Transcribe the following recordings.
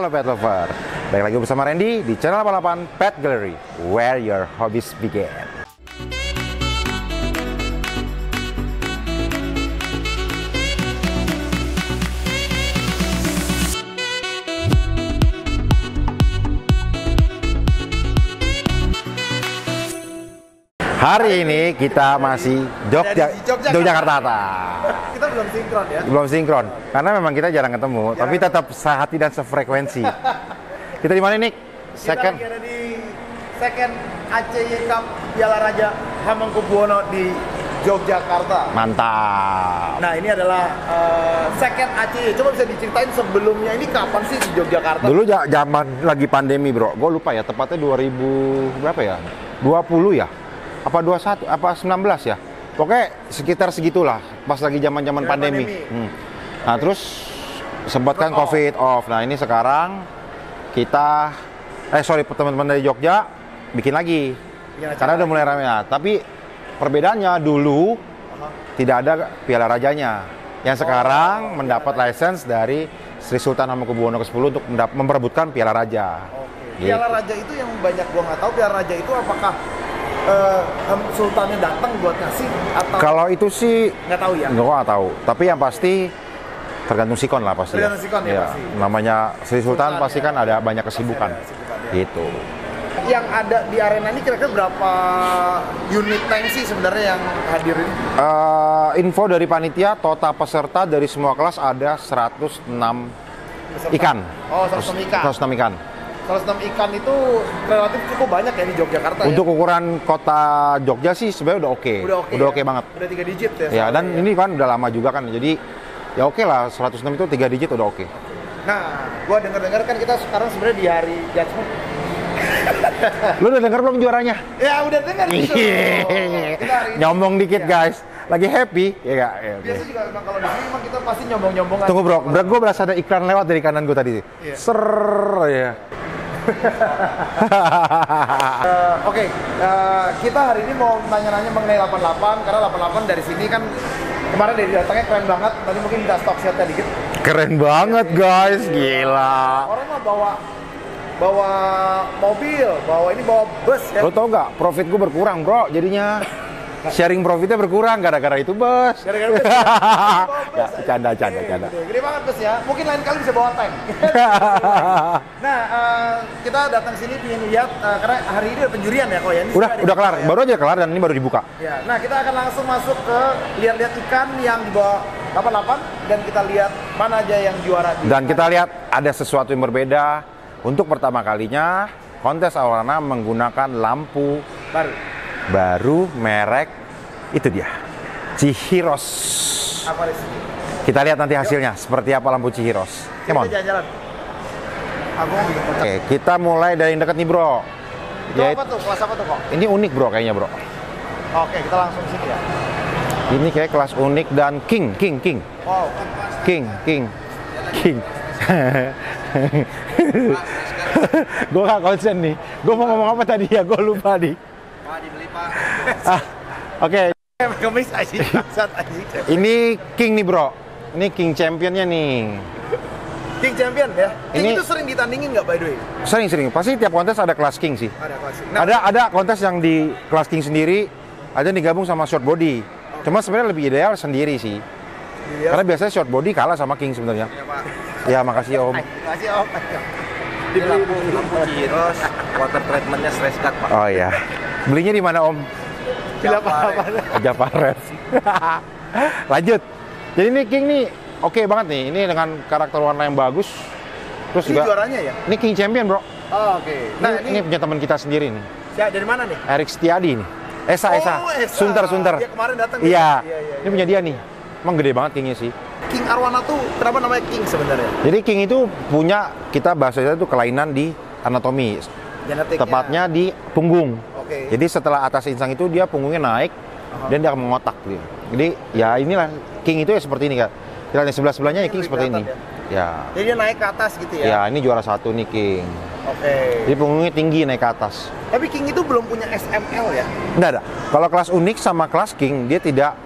Halo Pet Lover, balik lagi bersama Randy di channel 88 Pet Gallery, where your hobbies begin. Hari ini kita masih Yogyakarta. Kita belum sinkron ya? Belum sinkron, karena memang kita jarang ketemu, tapi tetap sehati dan sefrekuensi. Kita di mana nih? Kita lagi ada di second ACY Cup Piala Raja Hamengkubuwono di Yogyakarta. Mantap. Nah ini adalah second ACY. Coba bisa diceritain sebelumnya ini kapan sih di Yogyakarta? Dulu zaman lagi pandemi bro, gue lupa ya, tepatnya 2000 berapa ya? 20 ya? Apa 21? Apa 19 ya? Pokoknya sekitar segitulah, pas lagi zaman-zaman pandemi. Nah terus sempat kan COVID off. Nah ini sekarang kita, teman-teman dari Jogja bikin lagi, karena udah mulai rame. Nah, tapi perbedaannya dulu tidak ada Piala Rajanya, yang sekarang mendapat license dari Sri Sultan Hamengkubuwono ke-10 untuk memperebutkan Piala Raja. Gitu. Piala Raja itu yang banyak gua nggak tahu. Piala Raja itu apakah Sultannya datang buat ngasih atau? Kalau itu sih nggak tahu ya. Nggak tahu. Tapi yang pasti tergantung sikon lah pasti. Tergantung sikon ya pasti. Namanya Sri Sultan pasti kan ada banyak kesibukan. Gitu. Yang ada di arena ini kira-kira berapa unit tank sih sebenarnya yang hadir ini? Info dari panitia, total peserta dari semua kelas ada 106 ikan. Oh, 106 ikan. 106 ikan. 106 ikan itu relatif cukup banyak ya di Yogyakarta. Untuk ukuran kota Jogja sih sebenarnya udah oke. Udah oke banget. Udah 3 digit ya. Ya, dan ini kan udah lama juga kan. Jadi ya oke lah, 106 itu 3 digit udah oke. Nah, gua dengar-dengar kan kita sekarang sebenarnya di hari Judgment. Lu udah denger belum juaranya? Ya udah denger gitu. Nyombong dikit guys. Lagi happy ya gak? Ya, biasa juga kalau di sini emang kita pasti nyombong-nyombong. Tunggu bro, gue berasa ada iklan lewat dari kanan gue tadi. Yeah. Ya. Oke, kita hari ini mau nanya-nanya mengenai 88 karena 88 dari sini kan kemarin dari datangnya keren banget. Tadi mungkin kita stock shotnya dikit. Keren banget guys, gila. Orang mah bawa mobil, bawa bus ya. Lo tau gak, profit gue berkurang bro, jadinya sharing profitnya berkurang gara-gara itu bus. Gara-gara bus. Ya, canda. Gede banget bus ya. Mungkin lain kali bisa bawa tank. Nah, kita datang sini ingin lihat karena hari ini ada penjurian ya kok ya. Udah kelar, ya? Baru aja kelar dan ini baru dibuka. Ya, nah kita akan langsung masuk ke lihat-lihat ikan yang di bawah 88 dan kita lihat mana aja yang juara. Dan kita lihat ada sesuatu yang berbeda. Untuk pertama kalinya kontes arowana menggunakan lampu baru merek itu dia, Chihiros. Apa di sini? Kita lihat nanti hasilnya seperti apa lampu Chihiros. Kita jalan-jalan. Oke, kita mulai dari yang dekat nih bro. Itu apa tuh? Kelas apa tuh kok? Ini unik bro kayaknya bro. Oke, kita langsung ke sini ya. Ini kayak kelas unik dan king. Wow. King. Gue gak konsen nih. Gue mau ngomong apa tadi ya? Gue lupa nih. Pak, dibeli Pak. Oke. Kemis aja. Ini king nih bro. Ini king championnya nih. King champion ya. Ini itu sering ditandingin nggak by the way? Sering. Pasti tiap kontes ada kelas king sih. Ada kelas. Ada kontes yang di kelas king sendiri, ada yang digabung sama short body. Cuma sebenarnya lebih ideal sendiri sih. Iya. Karena biasanya short body kalah sama king sebenarnya. Ya Pak. Ya makasih om. Makasih om. Ini lampu Chihiros, water treatmentnya stress cut Pak. Oh iya. Belinya di mana om? Japaret. Lanjut. Jadi ini king nih oke banget nih. Ini dengan karakter warna yang bagus. Terus ini juga juaranya ya? Ini king champion bro. Oh, oke. Nah ini punya teman kita sendiri nih. Ya, dari mana nih? Erik Setiadi nih. Esa. Sunter. Dia kemarin datang. Iya. Ini punya dia nih. Emang gede banget kingnya sih. King Arowana tuh kenapa namanya king sebenarnya? Jadi king itu punya, kita bahasanya itu kelainan di anatomi. Genetik. Tepatnya di punggung. Oke. Jadi setelah atas insang itu dia punggungnya naik dan dia akan mengotak gitu. Jadi ya inilah king itu ya seperti ini kan. Kita lihat sebelah-sebelahnya ya king seperti ini. Ya. Jadi dia naik ke atas gitu ya? Ya ini juara 1 nih king. Oke. Jadi punggungnya tinggi naik ke atas. Tapi king itu belum punya SML ya? Nggak ada. Kalau kelas unik sama kelas king dia tidak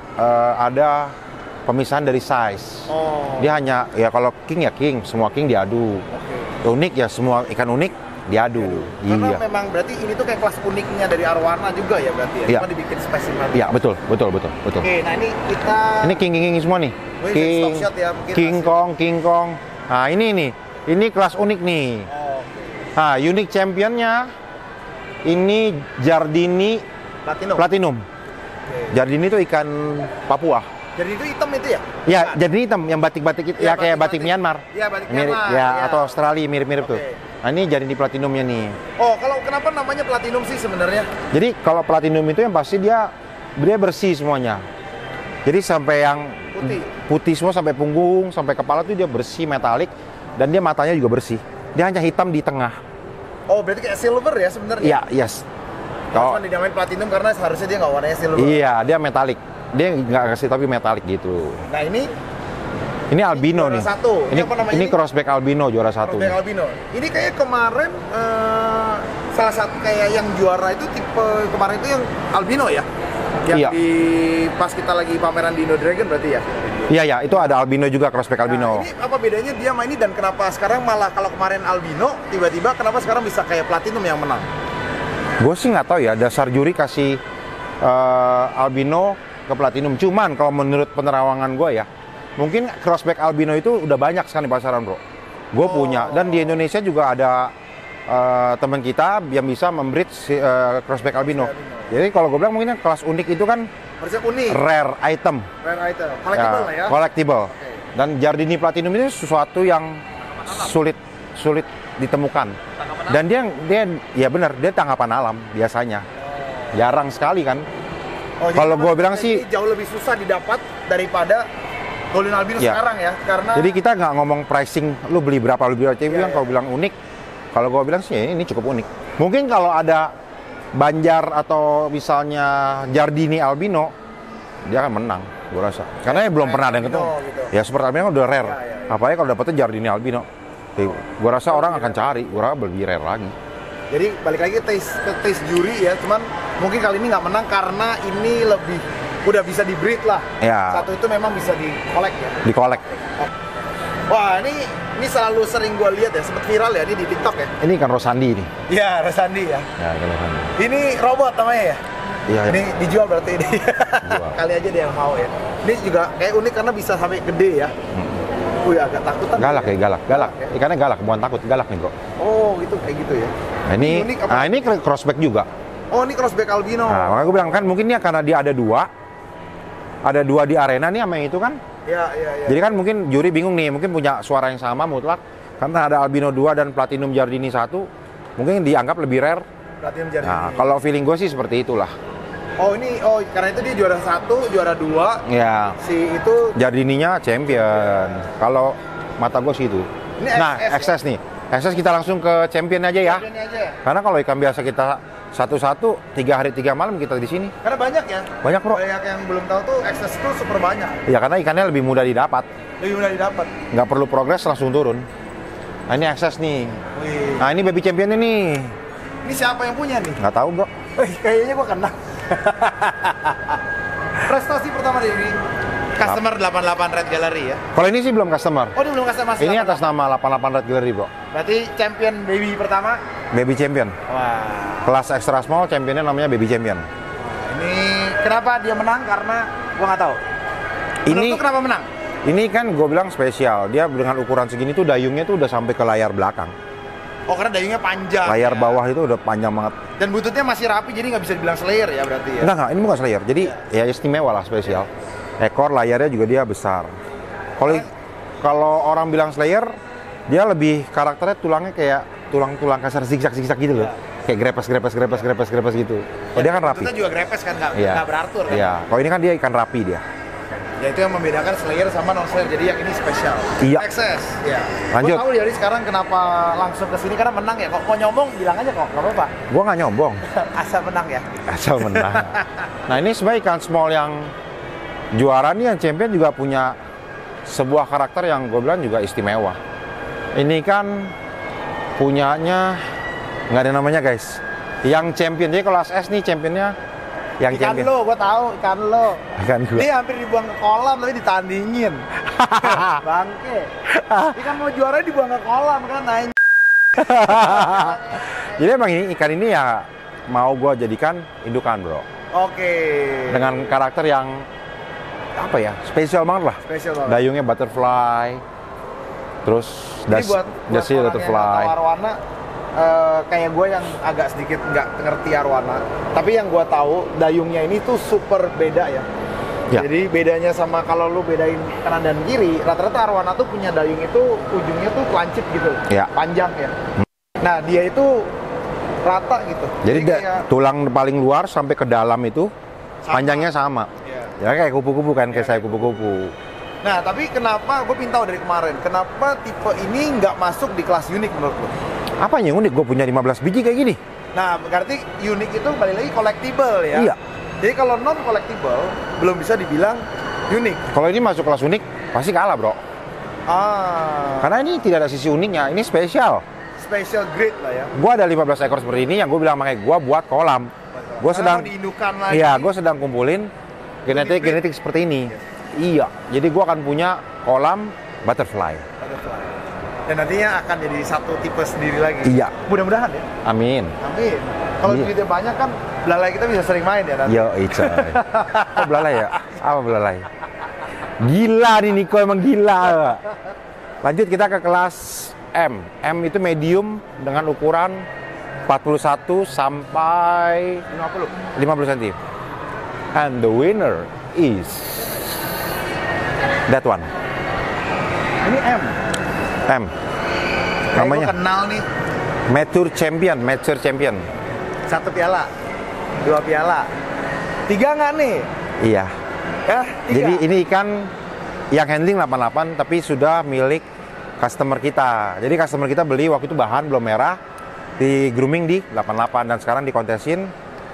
ada pemisahan dari size. Oh. Dia hanya ya kalau king ya king, semua king diadu. Oke. unik ya, semua ikan unik diadu. Karena Iya. memang berarti ini tuh kayak kelas uniknya dari arwana juga ya berarti ya. Iya. Cuma dibikin spesimen. Iya, betul. Oke, nah ini kita Ini king semua nih. Wih, stock shot ya, mungkin King Kong. Nah, ini nih. Ini kelas unik nih. Oh, oke. Nah, unique championnya ini Giardini Platinum. Oke. Giardini itu ikan Papua. Jadi itu hitam itu ya? Ya, Giardini hitam yang batik-batik itu Iya, ya kayak batik batik-batik. Myanmar. Iya, batik Mirip, Myanmar, ya, iya. atau Australia mirip-mirip tuh. Oke. Nah, ini Giardini Platinumnya nih. Oh, kalau kenapa namanya platinum sih sebenarnya? Jadi kalau platinum itu yang pasti dia bersih semuanya. Jadi sampai yang putih semua sampai punggung, sampai kepala tuh dia bersih metalik dan dia matanya juga bersih. Dia hanya hitam di tengah. Oh, berarti kayak silver ya sebenarnya? Iya, yes. Kalau Kalau dinamain platinum karena seharusnya dia nggak warnanya silver. iya, dia metalik. Dia nggak kasih tapi metalik gitu. Nah Ini albino juara nih. satu. Ini apa namanya Ini ini? crossback albino juara satu. Crossback albino. Ini kayak kemarin salah satu kayak yang juara itu tipe kemarin itu yang albino ya? Yang Iya. di pas kita lagi pameran di Indo Dragon berarti ya? Iya ya, itu ada albino juga crossback albino. Nah, ini apa bedanya dia sama ini dan kenapa sekarang malah kalau kemarin albino tiba-tiba kenapa sekarang bisa kayak platinum yang menang? Gue sih nggak tahu ya, dasar juri kasih albino ke platinum. Cuman kalau menurut penerawangan gue ya, mungkin crossback albino itu udah banyak sekarang di pasaran bro. Gue punya, dan di Indonesia juga ada teman kita yang bisa membreed crossback albino. Jadi kalau gue bilang mungkin kelas unik itu kan Harusnya unik, rare item. rare item, collectible lah ya. Collectible. Dan Giardini Platinum ini sesuatu yang sulit ditemukan. Dan dia ya benar, dia tangkapan alam biasanya. Jarang sekali kan. Oh, jadi Kalau memang gue bilang ini sih, jauh lebih susah didapat daripada golden albino Iya. sekarang ya, karena jadi kita nggak ngomong pricing, lu beli berapa, lu beli berapa. Iya, Kalau bilang unik, kalau gue bilang sih ini cukup unik. Mungkin kalau ada Banjar atau misalnya Giardini albino, dia akan menang, gue rasa. Karena belum pernah ada yang ketemu. Gitu. Ya super albino kan udah rare. Iya. Apalagi kalau dapetnya Giardini albino, gue rasa orang akan cari, gue rasa lebih rare lagi. Jadi balik lagi ke taste juri ya, cuman mungkin kali ini nggak menang karena ini lebih udah bisa di breed lah. Ya. Satu itu memang bisa di collect ya. Di kolek. Wah ini selalu sering gue lihat ya, sempet viral ya ini di TikTok ya. Ini kan Rosandi nih. Iya, Resandi ya. Ya, kan Rosandi. Ini robot namanya ya. Iya. Ini dijual berarti ini. Jual. Kali aja dia yang mau ya. Ini juga kayak unik karena bisa sampai gede ya. Wih, agak takutan. Galak ya. ya, galak. Ikannya galak, bukan takut, galak nih bro. Oh, gitu kayak gitu ya. Nah, ini, unik apa? nah ini crossback juga. Oh, ini crossback albino. Nah, makanya gue bilang kan mungkin dia karena dia ada dua di arena nih sama yang itu kan. Iya. Jadi kan mungkin juri bingung nih, mungkin punya suara yang sama mutlak. Karena ada albino 2 dan platinum Giardini 1, mungkin dianggap lebih rare. Platinum Giardini. Nah, kalau feeling gue sih seperti itulah. Oh, karena itu dia juara 1, juara 2. Ya, Si itu Giardininya champion. Kalau mata gue sih itu. Ini Nah, XS XS nih. XS kita langsung ke champion aja ya. ini aja. Karena kalau ikan biasa kita satu-satu, 3 hari 3 malam kita di sini. Karena banyak ya. Banyak bro. Banyak yang belum tahu tuh access itu super banyak. Ya karena ikannya lebih mudah didapat. Lebih mudah didapat. Nggak perlu progres langsung turun. Nah ini XS nih. Wih. Nah ini baby championnya nih. Ini siapa yang punya nih? Nggak tahu bro. Wih, kayaknya gua kenal. Prestasi pertama dari ini. Customer 88 Red Gallery ya. Kalau ini sih belum customer. Oh, dia belum customer. Ini atas nama 88 Red Gallery bro. Berarti champion baby pertama. Baby champion. Wah. Kelas extra small championnya namanya baby champion. Ini kenapa dia menang? Karena gua nggak tahu. Ini Menurut lu kenapa menang? ini kan gue bilang spesial. Dia dengan ukuran segini tuh dayungnya tuh udah sampai ke layar belakang. Oh, karena dayungnya panjang. Layar ya. bawah itu udah panjang banget. Dan bututnya masih rapi, jadi nggak bisa dibilang slayer ya berarti ya. Enggak, ini bukan slayer. Jadi ya istimewa lah spesial. Ekor layarnya juga dia besar. Kalau orang bilang slayer, dia lebih karakternya tulangnya kayak tulang-tulang kasar zigzag gitu loh. Kayak grepes gitu. Oh, dia kan rapi. Bututnya juga grepes kan, nggak Iya. beratur kan. Iya. Kalau ini kan dia ikan rapi dia. Ya itu yang membedakan slayer sama non slayer. Jadi yang ini spesial. Iya. Access. Ya. Lanjut. Gua tahu jadi sekarang kenapa langsung ke sini karena menang ya. Kok mau nyombong bilang aja kok, nggak apa-apa. Gua nggak nyombong, Asal menang ya. asal menang. Nah ini sebenarnya ikan small yang juara nih, yang champion juga punya sebuah karakter yang gue bilang juga istimewa. Ini kan punyanya nggak ada namanya guys. Yang champion, jadi kelas S nih championnya yang Ikan champion. lo, gue tahu ikan lo. Ikan gua. Dia hampir dibuang ke kolam tapi ditandingin. Bangke. Ikan mau juara dibuang ke kolam kan, naik. Jadi emang ikan ini ya mau gue jadikan indukan bro. Oke. Dengan karakter yang apa ya, spesial banget lah. Spesial banget. Dayungnya butterfly, terus Jadi buat dasi orang butterfly. yang tahu arwana, kayak gue yang agak sedikit nggak ngerti arwana, tapi yang gue tahu dayungnya ini tuh super beda ya. Ya. Jadi bedanya sama kalau lu bedain kanan dan kiri, rata-rata arwana tuh punya dayung itu ujungnya tuh lancip gitu, Ya. panjang ya. Nah dia itu rata gitu. Jadi kayak, tulang paling luar sampai ke dalam itu panjangnya sama. ya. Ya kayak kupu-kupu kan, kayak saya kupu-kupu. Nah tapi kenapa, gue pengen tahu dari kemarin, kenapa tipe ini nggak masuk di kelas unik menurut lu? Apa yang unik? Gue punya 15 biji kayak gini. Nah, berarti unik itu balik lagi collectible ya? Iya. Jadi kalau non collectible belum bisa dibilang unik. Kalau ini masuk kelas unik, pasti kalah bro. Karena ini tidak ada sisi uniknya, ini spesial. Special grade lah ya. Gue ada 15 ekor seperti ini yang gue bilang makanya gue buat kolam. Gue sedang, mau diindukan lagi. iya, gue sedang kumpulin genetik seperti ini. Iya, jadi gue akan punya kolam butterfly. Butterfly. Dan nantinya akan jadi satu tipe sendiri lagi. Iya. Mudah-mudahan ya. Amin. Amin. Kalau Iya. duitnya banyak kan belalai kita bisa sering main ya nanti. Yo, coy. Kok belalai ya? Apa belalai? Gila nih Niko, emang gila. Lanjut kita ke kelas M. M itu medium dengan ukuran 41 sampai 50 cm. And the winner is that one. Ini M. M. Namanya Gue kenal nih. Mature Champion. 1 piala, 2 piala, 3 nggak nih? Iya. Ya, 3. Jadi ini ikan yang handling 88 tapi sudah milik customer kita. Jadi customer kita beli waktu itu bahan belum merah, di grooming di 88 dan sekarang dikontesin,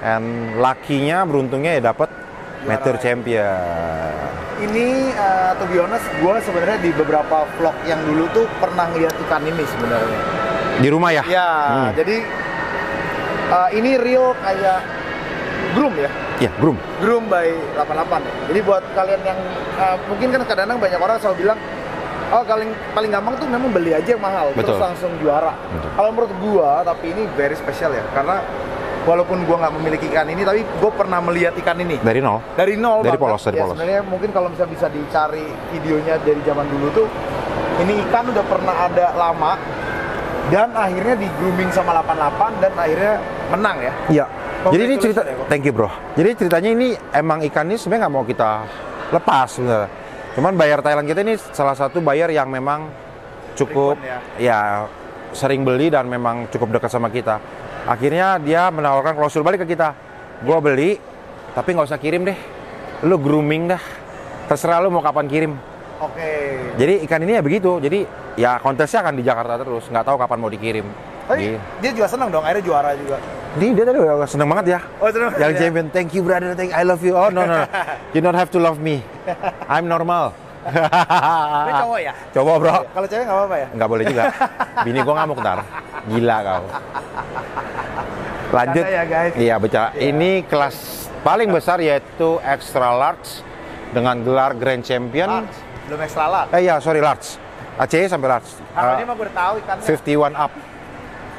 and lucky-nya, beruntungnya ya dapat Mature Champion. Ini to be honest, gue sebenarnya di beberapa vlog yang dulu tuh pernah ngeliat ikan ini sebenarnya. Di rumah ya? Ya, jadi ini real kayak groom ya. Iya, groom. Groom by 88 ya. Jadi buat kalian yang mungkin kan kadang-kadang banyak orang selalu bilang, oh paling gampang tuh memang beli aja yang mahal, Betul. terus langsung juara. Betul. Kalau menurut gua, tapi ini very special ya, karena walaupun gua nggak memiliki ikan ini, tapi gua pernah melihat ikan ini Dari nol. dari nol. Dari bahkan. polos, dari Ya, polos. sebenarnya mungkin kalau bisa dicari videonya dari zaman dulu tuh, ini ikan udah pernah ada lama dan akhirnya di grooming sama 88 dan akhirnya menang ya. Iya. Jadi ini cerita, Congratulations ya, Bro. thank you bro. Jadi ceritanya ini emang ikan ini sebenarnya nggak mau kita lepas sebenarnya. Cuman buyer Thailand kita ini salah satu buyer yang memang cukup Frequent ya sering beli dan memang cukup dekat sama kita. Akhirnya dia menawarkan klausul balik ke kita. Gua beli, tapi nggak usah kirim deh. Lu grooming dah. Terserah lu mau kapan kirim. Oke. Jadi ikan ini ya begitu. Jadi ya kontesnya akan di Jakarta terus. Nggak tahu kapan mau dikirim. Tapi Gitu. dia juga senang dong, akhirnya juara juga. Dia tadi udah seneng banget ya. Oh, seneng Yang ya? champion, thank you brother, I love you. Oh no, you don't have to love me. I'm normal. Ini cowok ya? Coba bro. Kalau cewek nggak apa-apa ya? Nggak boleh juga. Bini gua ngamuk ntar. Gila kau. Lanjut. Bercanda ya, guys. Iya bercanda. Iya. Ini kelas paling besar yaitu extra large dengan gelar Grand Champion. Large. Belum extra large. Iya sorry large. ACE sampai large. Kalau ini mah gue udah tahu ikannya. 51 up.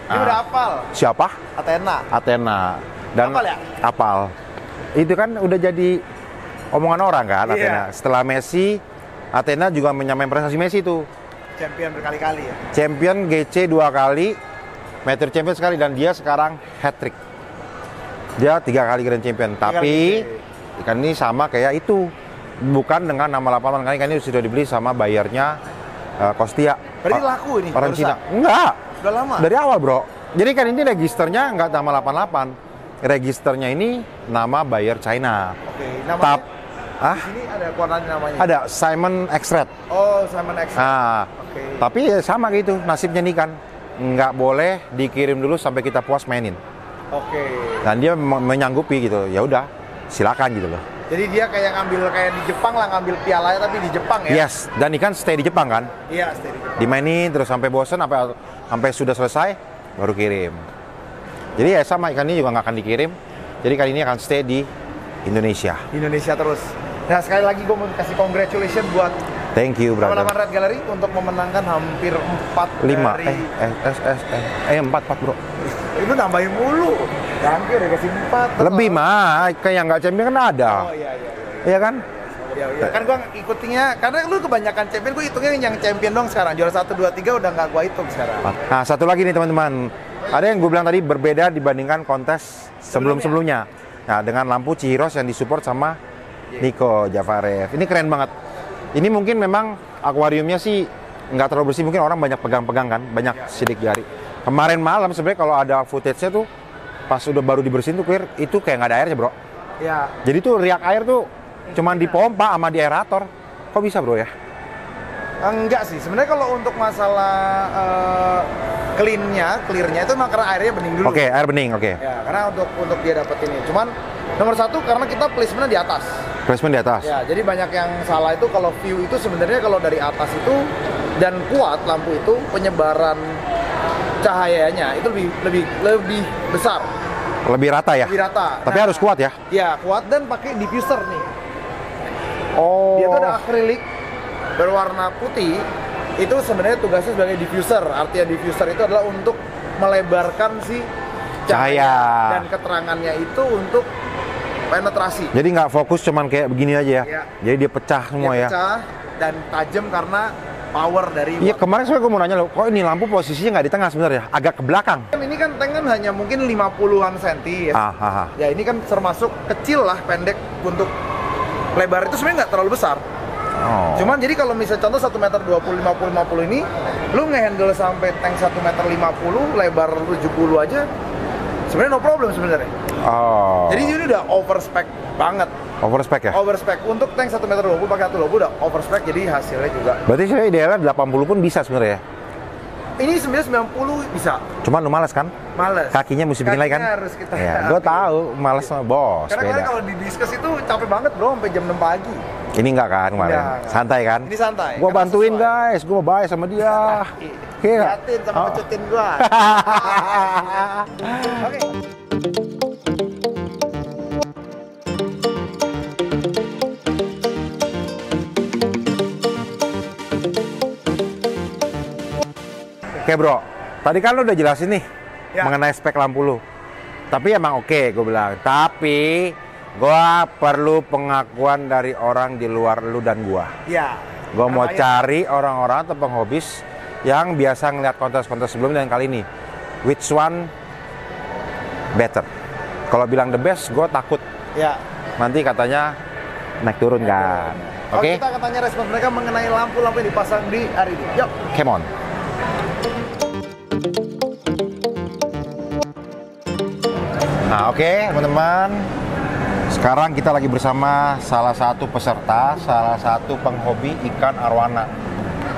Ini udah hafal. Siapa? Athena. Athena. Dan Hafal ya? Hafal. Itu kan udah jadi omongan orang kan Iya. Athena. Setelah Messi, Athena juga menyamain prestasi Messi tuh. Champion berkali-kali ya. Champion GC 2 kali, Mature Champion sekali, dan dia sekarang hat-trick. Dia 3 kali Grand Champion. Tapi ikan ini sama kayak itu. Bukan dengan nama 88 kali, ikan ini sudah dibeli sama bayarnya Kostia. Berarti laku ini? Orang barusan? Cina. Enggak. Udah lama? Dari awal bro. Jadi kan ini registernya nggak nama 88. Registernya ini nama buyer China. Oke, namanya? Tap. Di sini ada warnanya namanya? Ada Simon X-Red. Oh, Simon X. Nah, Oke. tapi ya sama gitu nasibnya nih kan. Nggak boleh dikirim dulu sampai kita puas mainin. Oke. Dan dia menyanggupi gitu. Ya udah, silakan gitu loh. Jadi dia kayak ngambil kayak di Jepang lah, ngambil pialanya tapi di Jepang ya? Yes, dan ikan stay di Jepang kan. Iya, stay di Jepang. Dimainin terus sampai bosen, sampai sudah selesai baru kirim. Jadi ya sama, ikan ini juga nggak akan dikirim. Jadi kali ini akan stay di Indonesia. Di Indonesia terus. Nah sekali lagi gue mau kasih congratulations buat Thank you, brother. Sama-sama Red Gallery untuk memenangkan hampir 4 5 dari... 4 bro. Itu nambahin mulu. Ganti udah kasih 4. Lebih mah, kayak nggak champion kan ada. Oh iya. Iya kan? Ya, kan gua ikutinya karena lu kebanyakan champion, gua hitungnya yang champion dong sekarang. Juara 1 2 3 udah nggak gua hitung sekarang. Nah, satu lagi nih teman-teman. Ada yang gue bilang tadi berbeda dibandingkan kontes sebelum-sebelumnya. Nah, dengan lampu Chihiros yang disupport sama Niko Javarev. Ini keren banget. Ini mungkin memang akuariumnya sih nggak terlalu bersih, mungkin orang banyak pegang-pegang kan, banyak sidik jari. Kemarin malam sebenarnya kalau ada footage-nya tuh pas udah baru dibersihin tuh clear, itu kayak nggak ada airnya, bro. Ya. Jadi tuh riak air tuh cuman dipompa sama di aerator. Kok bisa, bro ya? Enggak sih, sebenarnya kalau untuk masalah clearnya itu memang karena airnya bening dulu. Oke, air bening, oke. Ya, karena untuk dia dapetin ini. Cuman nomor 1 karena kita placement di atas. Placement di atas. Ya, jadi banyak yang salah itu kalau view itu sebenarnya kalau dari atas itu dan kuat lampu itu penyebaran cahayanya itu lebih besar. Lebih rata ya? Lebih rata. Tapi harus kuat ya? Ya, kuat dan pakai diffuser nih. Oh. Dia tuh ada akrilik berwarna putih. Itu sebenarnya tugasnya sebagai diffuser. Artinya diffuser itu adalah untuk melebarkan si cahaya dan keterangannya itu untuk penetrasi. Jadi nggak fokus cuman kayak begini aja ya? Ya. Jadi dia pecah semua Dia ya? pecah dan tajam karena power dari... Iya, kemarin soalnya gue mau nanya loh, kok ini lampu posisinya nggak di tengah sebenarnya? Agak ke belakang? Ini kan tank kan hanya mungkin 50-an senti ya. Ya ini kan termasuk kecil lah, pendek untuk lebar itu sebenarnya nggak terlalu besar. Oh. Cuman jadi kalau misalnya contoh 1 meter 20, 50 ini, lu nge-handle sampai tank 1 meter 50, lebar 70 aja, sebenarnya no problem sebenarnya. Oh. Jadi ini udah overspec banget. Overspec ya? Overspec untuk tank 1 meter 20 pakai 120 udah overspec, jadi hasilnya juga. Berarti sebenarnya idealnya 80 pun bisa sebenarnya ya? Ini sebenarnya 90 bisa. Cuman lu males kan? Males. Kakinya mesti bikin lagi kan? Harus kita. Ya, gue tahu, males sama bos. Karena Beda. kalau di diskus itu capek banget bro, sampai jam 6 pagi. Ini enggak kan kemarin? Enggak. Santai kan? Ini santai. Gue Karena bantuin sesuai. guys, gue baik sama dia. Iya. Liatin sama Oh. pecutin gua. Oke. Oke bro, tadi kan lu udah jelasin nih Ya. mengenai spek lampu lu. Tapi emang oke, gue bilang. Tapi gua perlu pengakuan dari orang di luar lu dan gua. Ya. Gua mau Namanya- cari orang-orang atau penghobis yang biasa ngeliat kontes-kontes sebelumnya dan kali ini. Which one better? Kalau bilang the best, gue takut Ya. nanti katanya naik turun kan. Oke? Kita akan tanya respon mereka mengenai lampu-lampu yang dipasang di hari ini. Yuk. Come on. Nah, oke, teman-teman. Sekarang kita lagi bersama salah satu peserta, salah satu penghobi ikan arwana.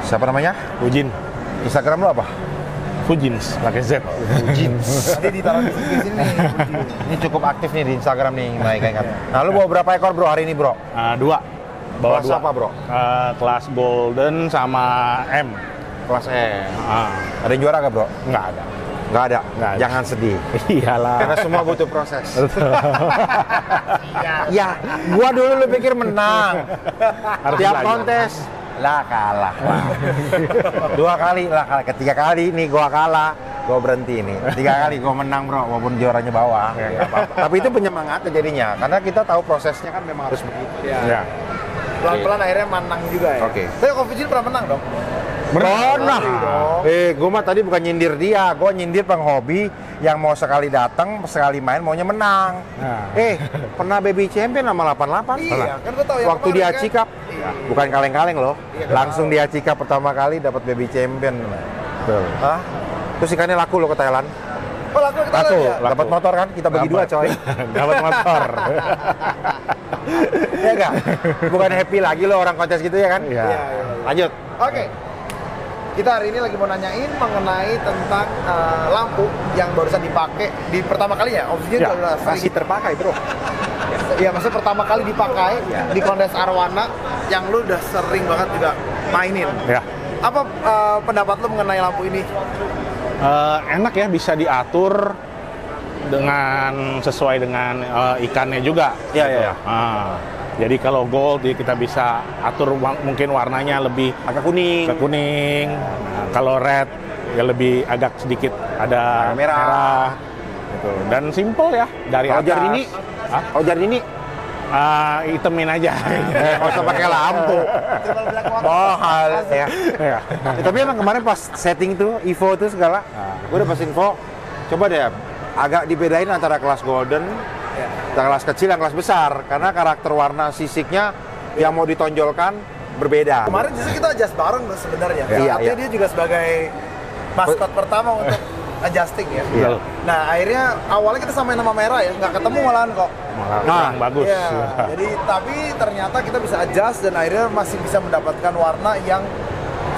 Siapa namanya? Ujin, Instagram lu apa? Fujins, pakai Z. Nanti ditaruh di sini nih. Ini cukup aktif nih di Instagram nih, naik ikan. Nah, lu bawa berapa ekor bro hari ini bro? Dua, bawa Kelas dua. apa, bro? Kelas Golden sama M. Kelas E. Ah, Ada yang juara gak bro? nggak ada. Nggak ada. Nggak ada. Jangan sedih. Iyalah. Karena semua butuh proses. Ya, gua dulu lu pikir menang. Harus Tiap belajar. kontes lah kalah. Dua kali lah kalah. Ketiga kali nih gua kalah. Gua berhenti nih. 3 kali gua menang bro, walaupun juaranya bawah. Ya, nggak apa-apa. Tapi itu penyemangat jadinya. Karena kita tahu prosesnya kan memang harus begitu. Ya. Pelan-pelan akhirnya menang juga ya. Oke. Tapi Coffee pernah menang dong? Pernah. dong. Gue mah tadi bukan nyindir dia, gue nyindir penghobi yang mau sekali datang, sekali main maunya menang. Nah. Pernah baby champion sama 88? Iya, kan gua tahu yang Waktu di kemarin kan. Acikap, Iya. bukan kaleng-kaleng loh. Iya, kan. Langsung di Acikap pertama kali dapat baby champion. Betul. Hah? Terus ikannya laku loh ke Thailand. Oh, laku kita Laku, ya? dapat motor kan? Kita bagi dua coy. Dapat motor. Iya enggak? Bukan happy lagi loh orang kontes gitu ya kan? Iya. Iya, iya. Lanjut. Oke. Kita hari ini lagi mau nanyain mengenai tentang lampu yang barusan dipakai di pertama kalinya. Opsinya Ya, udah Masih sering. terpakai bro. Iya, maksudnya pertama kali dipakai di kontes arwana yang lu udah sering banget juga mainin. Ya. Apa pendapat lu mengenai lampu ini? Enak ya, bisa diatur dengan sesuai dengan ikannya juga. Iya, iya, iya. Ah. Jadi kalau gold kita bisa atur mungkin warnanya lebih Agak kuning. ke kuning. Nah, kalau red ya lebih agak sedikit ada Merah. gitu. Dan simple ya dari Kalau atas. Jardini, Hah? kalau Jardini Itemin aja. nggak usah pakai lampu. Mahal ya. Ya. Tapi emang kemarin pas setting tuh, Evo tuh segala, gue udah pas info, coba deh agak dibedain antara kelas golden, kelas kecil dan kelas besar, karena karakter warna sisiknya yang mau ditonjolkan berbeda. Kemarin justru kita adjust bareng sebenarnya. Iya, Artinya iya. dia juga sebagai maskot pertama untuk adjusting ya. Iya. Nah akhirnya awalnya kita samain nama merah ya, nggak ketemu malahan kok. Malah Nah, yang bagus. Iya. Jadi tapi ternyata kita bisa adjust dan akhirnya masih bisa mendapatkan warna yang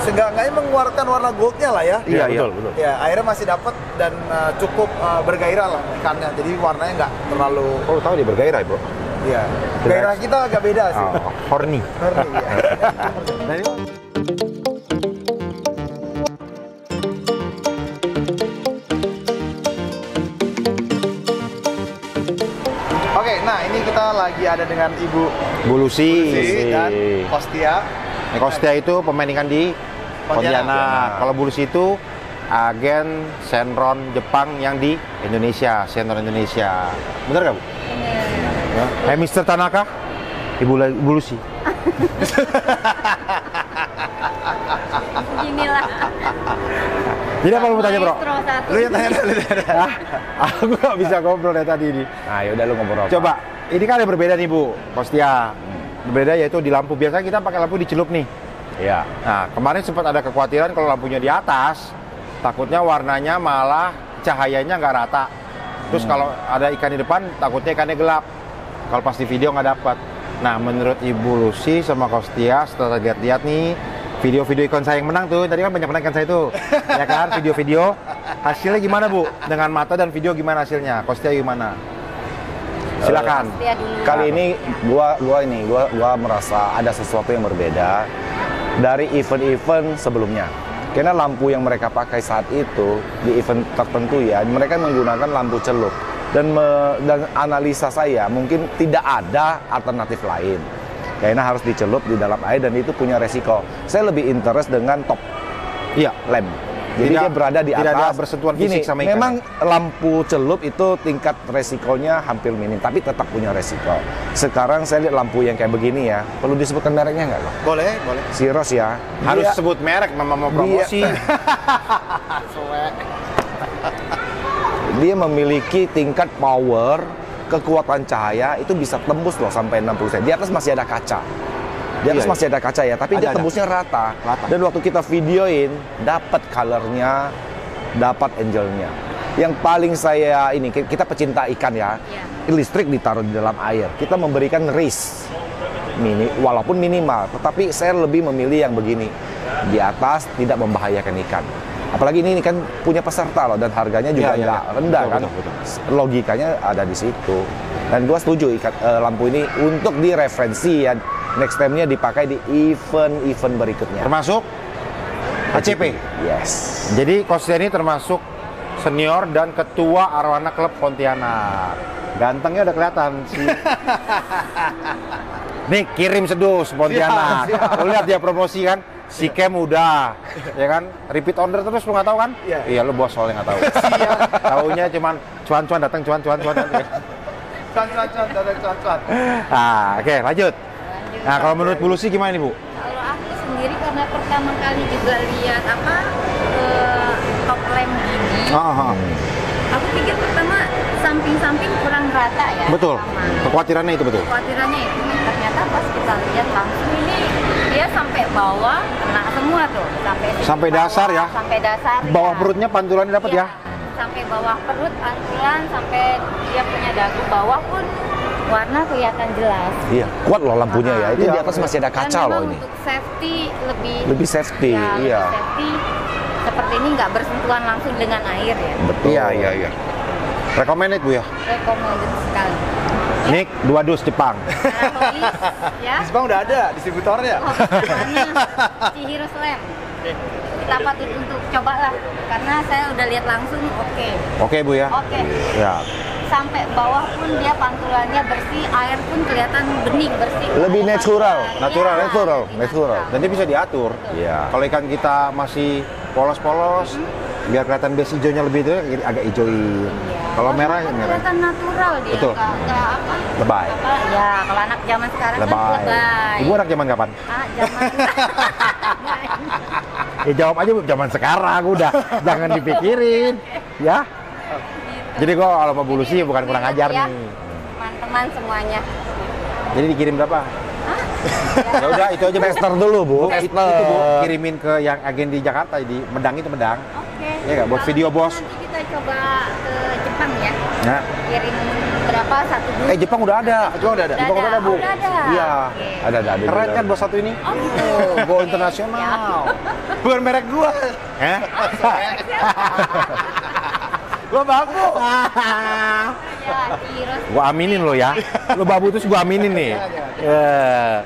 seenggaknya mengeluarkan warna goldnya lah ya. Iya, betul, betul. Ya akhirnya masih dapat dan cukup bergairah lah ikannya. Jadi warnanya nggak terlalu. Oh, tahu dia bergairah, bro. Iya. Gairah kita agak beda sih. Oh, horny. Ngerti, ya. Nah, ini Oke, nah ini kita lagi ada dengan Ibu Bu Lucy. dan Kostia. Kostia itu pemain ikan di Pontianak. Pontianak. Kalau Bu Lucy itu agen Senron Jepang yang di Indonesia, Senron Indonesia. Bener nggak, Bu? Ya. Hey, Mr. Tanaka, Ibu Lucy. Inilah. Jadi apa lu mau tanya, bro? Maestro satu. Lu yang tanya dulu. Hah? Aku nggak bisa ngobrol dari tadi ini. Nah, yaudah lu ngobrol. Coba, ini kan ada berbeda nih, Bu Kostia. Berbeda yaitu di lampu. Biasanya kita pakai lampu dicelup nih. Iya. Nah, kemarin sempat ada kekhawatiran kalau lampunya di atas, takutnya warnanya malah cahayanya nggak rata. Terus kalau ada ikan di depan, takutnya ikannya gelap. Kalau pas di video nggak dapat. Nah, menurut Ibu Lucy sama Kostia, setelah lihat-lihat nih, video-video ikan saya yang menang tuh, tadi kan banyak menang ikan saya tuh, ya kan, video-video. Hasilnya gimana, Bu? Dengan mata dan video gimana hasilnya? Kostia gimana? Silakan. Kostia dulu. Kali ini gua merasa ada sesuatu yang berbeda dari event-event sebelumnya. Karena lampu yang mereka pakai saat itu di event tertentu ya, mereka menggunakan lampu celup. Dan analisa saya mungkin tidak ada alternatif lain. Karena harus dicelup di dalam air dan itu punya resiko. Saya lebih interest dengan top Iya. lamp. Jadi Tidak- dia berada di tidak atas. ada bersentuhan fisik sama ikan. Memang lampu celup itu tingkat resikonya hampir minim, tapi tetap punya resiko. Sekarang saya lihat lampu yang kayak begini ya, perlu disebutkan mereknya nggak loh? Boleh, boleh. Siros ya. Harus Dia- sebut merek, mama mau promosi. Dia memiliki tingkat power, kekuatan cahaya itu bisa tembus loh sampai 60 cm. Di atas masih ada kaca. Di atas Iya, masih ada kaca ya, tapi dia Ada. tembusnya rata. Rata. Dan waktu kita videoin, dapat colornya, dapat angelnya. Yang paling saya ini, kita pecinta ikan ya, listrik ditaruh di dalam air. Kita memberikan risk, walaupun minimal, tetapi saya lebih memilih yang begini. Di atas tidak membahayakan ikan. Apalagi ini kan punya peserta loh dan harganya juga Iya, iya, nggak iya. rendah Betul, kan. betul, Logikanya ada di situ. Dan gua setuju lampu ini untuk direferensi ya, next time-nya dipakai di event-event berikutnya. Termasuk ACP. Yes. Jadi Kostia ini termasuk senior dan ketua Arwana Klub Pontianak. Gantengnya udah kelihatan sih. Nih kirim sedus Pontianak. Lu lihat dia promosi kan? Si Kem udah, ya kan? Repeat order terus lu nggak tahu kan? Iya. Iya lu bos soalnya nggak tahu. Taunya cuman cuan-cuan datang cuan-cuan. Cuan. Nah, oke lanjut. Nah kalau menurut Bu Lucy gimana nih, Bu? Kalau aku sendiri karena pertama kali juga lihat top lamp gini, aku pikir pertama samping-samping kurang rata ya. Betul. Sama. Kekhawatirannya itu betul. Kekhawatirannya itu ternyata pas kita lihat langsung ini dia sampai bawah kena semua tuh, Sampai bawah, dasar ya? Sampai dasar. Bawah ya. perutnya pantulannya dapat Iya, ya? Sampai bawah perut pantulan sampai dia punya dagu bawah pun warna kelihatan jelas. Iya, kuat loh lampunya ya. Itu Iya. di atas masih ada kaca Dan loh memang ini. untuk safety Lebih safety, ya, iya. lebih safety. Seperti ini nggak bersentuhan langsung dengan air ya. Betul. Iya. Recommended, Bu ya? Recommended sekali. Nick, 2 dus Jepang. Para hobis, ya. Di Jepang udah ada distributornya. Hobis warna Chihiro Slam. Kita patut untuk cobalah karena saya udah lihat langsung oke. Oke, Bu ya? Oke. Ya. sampai bawah pun dia pantulannya bersih, air pun kelihatan bening bersih. Lebih natural. Natural, Iya, natural, lebih natural. Dan dia bisa diatur. Iya. Kalau ikan kita masih polos-polos, biar kelihatan base hijaunya lebih itu agak hijauin. Iya. Kalau merah ya Kan merah. kelihatan natural dia, Betul. nggak apa. Lebay. Apa, ya kalau anak zaman sekarang kan Lebay. lebay. Ibu anak zaman kapan? Ah, zaman. Ya jawab aja Bu, zaman sekarang udah. Jangan dipikirin. Ya. Jadi gua kalau mau Bu Lucy bukan kurang ajar Ya, nih. teman-teman semuanya. Jadi dikirim berapa? Hah? Ya udah itu aja Bu. Tester dulu, Bu. Itu Bu, kirimin ke yang agen di Jakarta di Medang itu Medang. Oke. Iya nggak? Buat Kalau video, gitu Bos. Nanti kita coba ke Jepang ya. Ya. Kirim berapa satu dulu? Jepang udah ada. Jepang udah ada. Jepang udah ada, Bu. Oh, udah ada. Iya. Oke. Ada. Keren kan bos satu ini? Oh, gitu. Go internasional. Bukan merek gua. Hah? Gua baku. Ya, Tiros. Gua aminin lo ya. Lo babu terus gua aminin nih. Ya.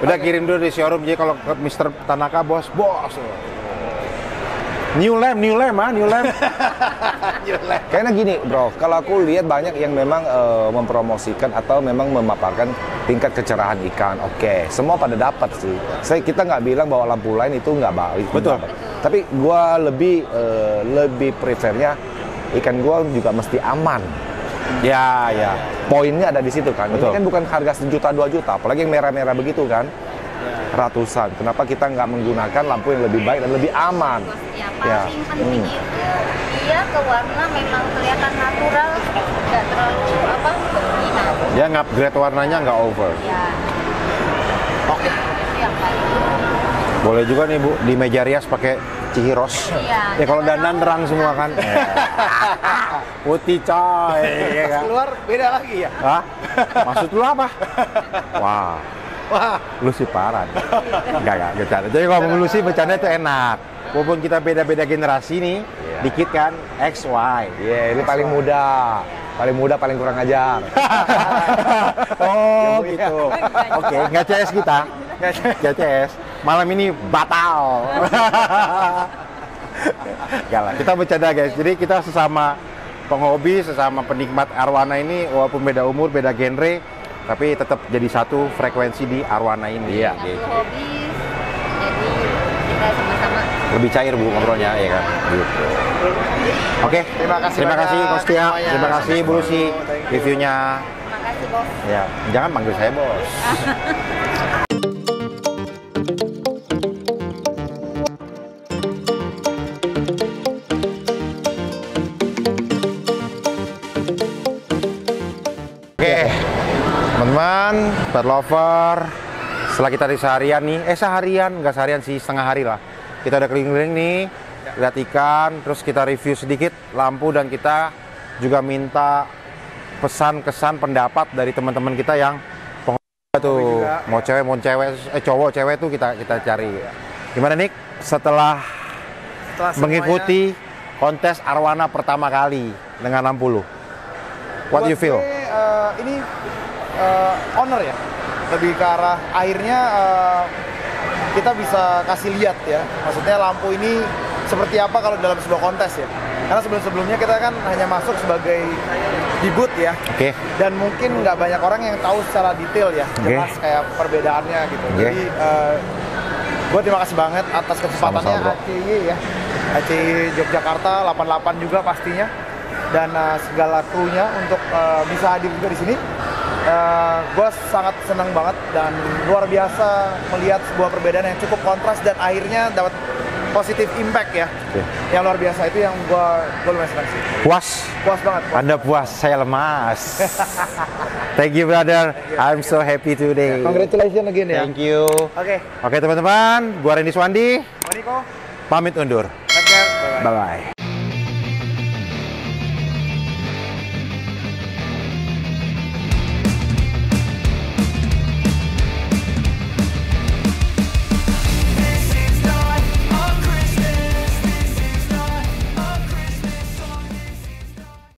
Udah kirim dulu di showroom, jadi kalau ke Mr. Tanaka bos. New lamp, new lamp. Kayaknya gini, bro. Kalau aku lihat banyak yang memang mempromosikan atau memang memaparkan tingkat kecerahan ikan. Oke, semua pada dapat sih. Kita nggak bilang bahwa lampu lain itu nggak baik. Betul. Tapi gua lebih prefernya ikan gua juga mesti aman. Ya. Poinnya ada di situ kan. Betul. Ini kan bukan harga 1 juta 2 juta, apalagi yang merah-merah begitu kan. Ratusan. Kenapa kita nggak menggunakan lampu yang lebih baik dan lebih aman? Ya, Ya. paling penting itu dia ke warna memang kelihatan natural, nggak terlalu berminat. Dia ngupgrade warnanya nggak over. Ya. Oke. Itu yang paling. Boleh juga nih Bu, di meja rias pakai cihiros. Iya. Ya kalau dandan terang semua kan. Putih coy. Ya kan? Keluar beda lagi ya. Hah? Maksud lu apa? Wah. Lu sih parah. Enggak bercanda. Jadi kalau lu sih bercanda itu enak. Walaupun kita beda-beda generasi nih, dikit kan X, Y. Iya, ini paling muda. Paling kurang ajar. Oh gitu. Oke, nggak CS kita. Nggak CS. Malam ini batal. Enggak lah, kita bercanda guys. Jadi kita sesama penghobi, sesama penikmat arwana ini, walaupun beda umur, beda genre, tapi tetap jadi satu frekuensi di arwana ini. Iya. Satu hobi, jadi kita sama-sama. Lebih cair Bu ngobrolnya ya kan. Gitu. Oke, Terima kasih terima kasih banyak Kostia, semuanya. terima kasih Bu Lucy reviewnya. Terima kasih bos. Ya, jangan panggil saya bos. Oke, teman-teman, pet lover, setelah kita di seharian nih, nggak seharian sih, setengah hari lah. Kita udah keliling-keliling nih, lihat ikan, terus kita review sedikit lampu dan kita juga minta pesan kesan pendapat dari teman-teman kita yang penghobi tuh, mau cowok cewek tuh kita cari. Gimana Nick? Setelah mengikuti kontes arwana pertama kali dengan lampu lu, what you feel? Ini honor ya, lebih ke arah airnya. Kita bisa kasih lihat ya, maksudnya lampu ini seperti apa kalau dalam sebuah kontes ya. Karena sebelum-sebelumnya kita kan hanya masuk sebagai debut ya. Oke. Dan mungkin nggak banyak orang yang tahu secara detail ya, jelas kayak perbedaannya gitu. Jadi gue terima kasih banget atas kesempatannya ACY ya, ACY Yogyakarta 88 juga pastinya, dan segala krunya untuk bisa hadir juga di sini. Gue sangat senang banget dan luar biasa melihat sebuah perbedaan yang cukup kontras dan akhirnya dapat positif impact ya. Yang luar biasa itu yang gue lumayan senang sih. Puas Banget. Anda puas, saya lemas. Thank you brother, I'm so happy today. Congratulations again ya. Thank you. Oke. Oke teman-teman, gua Randy Swandi, Maniko. pamit undur. Take care. Bye-bye. Bye bye.